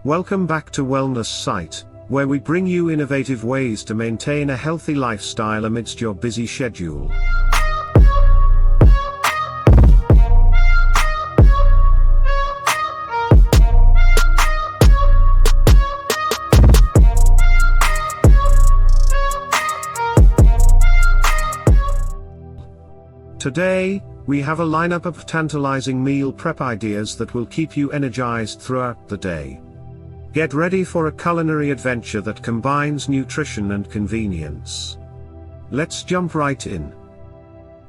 Welcome back to Wellness Site, where we bring you innovative ways to maintain a healthy lifestyle amidst your busy schedule. Today, we have a lineup of tantalizing meal prep ideas that will keep you energized throughout the day. Get ready for a culinary adventure that combines nutrition and convenience. Let's jump right in.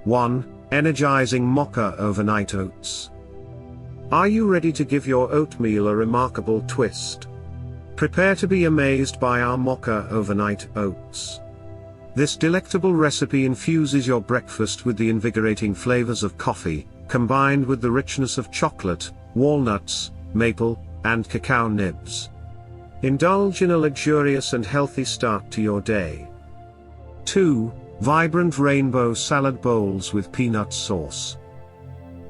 1. Energizing Mocha Overnight Oats. Are you ready to give your oatmeal a remarkable twist? Prepare to be amazed by our Mocha Overnight Oats. This delectable recipe infuses your breakfast with the invigorating flavors of coffee, combined with the richness of chocolate, walnuts, maple, and cacao nibs. Indulge in a luxurious and healthy start to your day. 2. Vibrant Rainbow Salad Bowls with Peanut Sauce.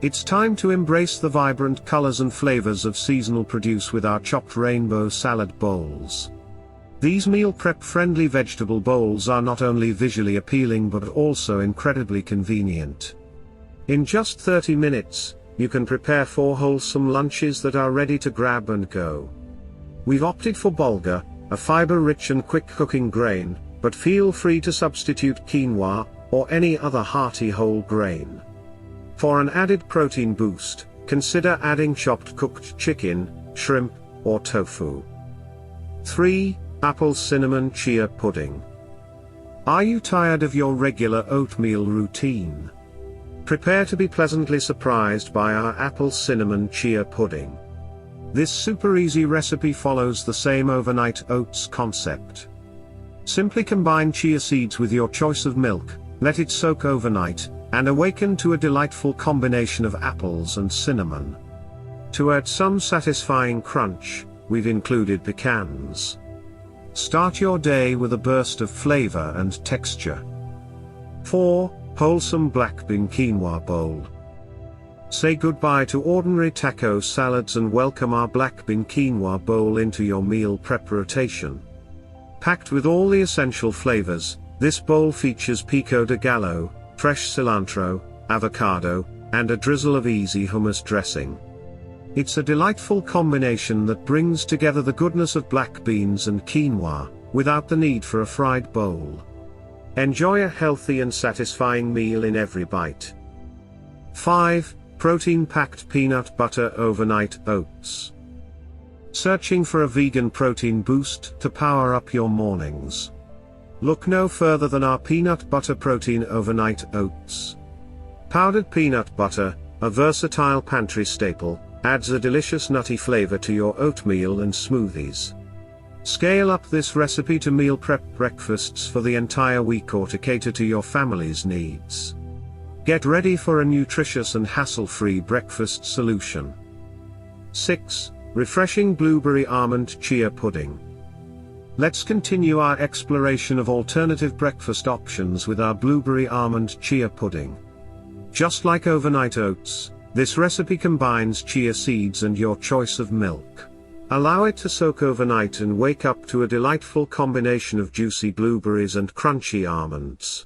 It's time to embrace the vibrant colors and flavors of seasonal produce with our chopped rainbow salad bowls. These meal prep-friendly vegetable bowls are not only visually appealing but also incredibly convenient. In just 30 minutes, you can prepare 4 wholesome lunches that are ready to grab and go. We've opted for bulgur, a fiber-rich and quick-cooking grain, but feel free to substitute quinoa, or any other hearty whole grain. For an added protein boost, consider adding chopped cooked chicken, shrimp, or tofu. 3. Apple Cinnamon Chia Pudding. Are you tired of your regular oatmeal routine? Prepare to be pleasantly surprised by our Apple Cinnamon Chia Pudding. This super easy recipe follows the same overnight oats concept. Simply combine chia seeds with your choice of milk, let it soak overnight, and awaken to a delightful combination of apples and cinnamon. To add some satisfying crunch, we've included pecans. Start your day with a burst of flavor and texture. 4. Wholesome Black Bean Quinoa Bowl. Say goodbye to ordinary taco salads and welcome our black bean quinoa bowl into your meal prep rotation. Packed with all the essential flavors, this bowl features pico de gallo, fresh cilantro, avocado, and a drizzle of easy hummus dressing. It's a delightful combination that brings together the goodness of black beans and quinoa, without the need for a fried bowl. Enjoy a healthy and satisfying meal in every bite. 5. Protein-packed Peanut Butter Overnight Oats. Searching for a vegan protein boost to power up your mornings? Look no further than our Peanut Butter Protein Overnight Oats. Powdered peanut butter, a versatile pantry staple, adds a delicious nutty flavor to your oatmeal and smoothies. Scale up this recipe to meal prep breakfasts for the entire week or to cater to your family's needs. Get ready for a nutritious and hassle-free breakfast solution. 6. Refreshing Blueberry Almond Chia Pudding. Let's continue our exploration of alternative breakfast options with our Blueberry Almond Chia Pudding. Just like overnight oats, this recipe combines chia seeds and your choice of milk. Allow it to soak overnight and wake up to a delightful combination of juicy blueberries and crunchy almonds.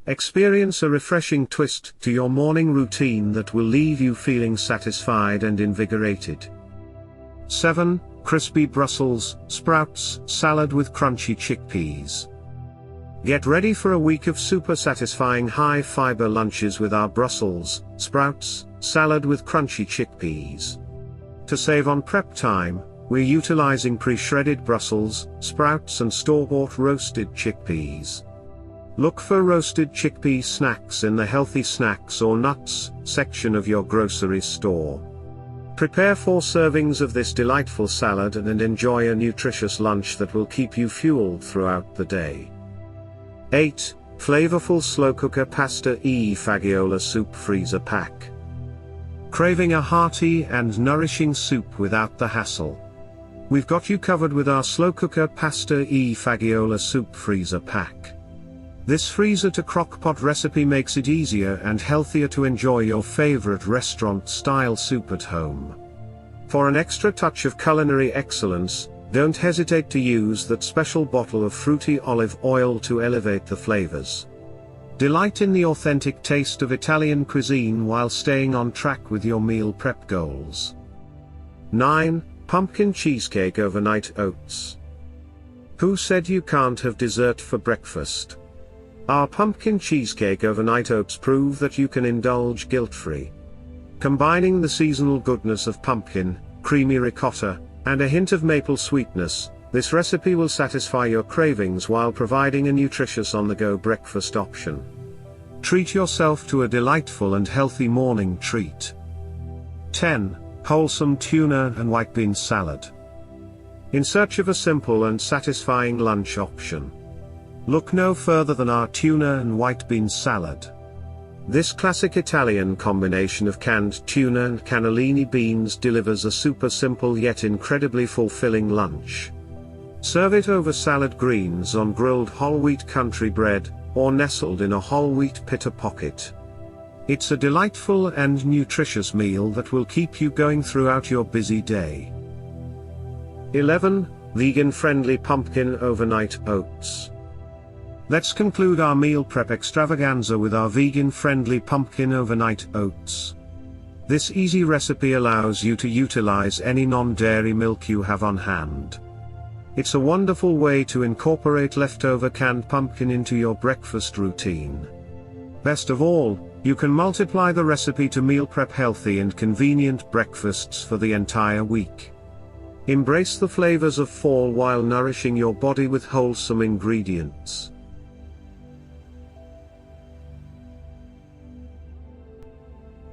Experience a refreshing twist to your morning routine that will leave you feeling satisfied and invigorated. 7. Crispy Brussels Sprouts Salad with Crunchy Chickpeas. Get ready for a week of super satisfying high-fiber lunches with our Brussels sprouts salad with crunchy chickpeas. To save on prep time, we're utilizing pre-shredded Brussels sprouts and store-bought roasted chickpeas. Look for roasted chickpea snacks in the healthy snacks or nuts section of your grocery store. Prepare 4 servings of this delightful salad and enjoy a nutritious lunch that will keep you fueled throughout the day. 8. Flavorful Slow Cooker Pasta e Fagioli Soup Freezer Pack. Craving a hearty and nourishing soup without the hassle? We've got you covered with our Slow Cooker Pasta e Fagioli Soup Freezer Pack. This freezer-to-crock-pot recipe makes it easier and healthier to enjoy your favorite restaurant-style soup at home. For an extra touch of culinary excellence, don't hesitate to use that special bottle of fruity olive oil to elevate the flavors. Delight in the authentic taste of Italian cuisine while staying on track with your meal prep goals. 9. Pumpkin cheesecake overnight oats. Who said you can't have dessert for breakfast? Our pumpkin cheesecake overnight oats prove that you can indulge guilt-free. Combining the seasonal goodness of pumpkin, creamy ricotta, and a hint of maple sweetness, this recipe will satisfy your cravings while providing a nutritious on-the-go breakfast option. Treat yourself to a delightful and healthy morning treat. 10. Wholesome tuna and white bean salad. In search of a simple and satisfying lunch option? Look no further than our tuna and white bean salad. This classic Italian combination of canned tuna and cannellini beans delivers a super simple yet incredibly fulfilling lunch. Serve it over salad greens on grilled whole wheat country bread, or nestled in a whole wheat pita pocket. It's a delightful and nutritious meal that will keep you going throughout your busy day. 11. Vegan-friendly pumpkin overnight oats. Let's conclude our meal prep extravaganza with our vegan-friendly pumpkin overnight oats. This easy recipe allows you to utilize any non-dairy milk you have on hand. It's a wonderful way to incorporate leftover canned pumpkin into your breakfast routine. Best of all, you can multiply the recipe to meal prep healthy and convenient breakfasts for the entire week. Embrace the flavors of fall while nourishing your body with wholesome ingredients.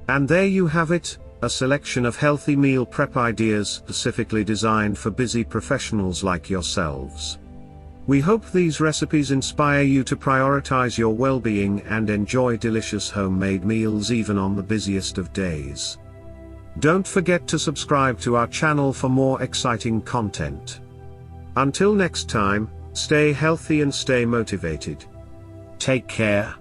And there you have it, a selection of healthy meal prep ideas specifically designed for busy professionals like yourselves. We hope these recipes inspire you to prioritize your well-being and enjoy delicious homemade meals even on the busiest of days. Don't forget to subscribe to our channel for more exciting content. Until next time, stay healthy and stay motivated. Take care.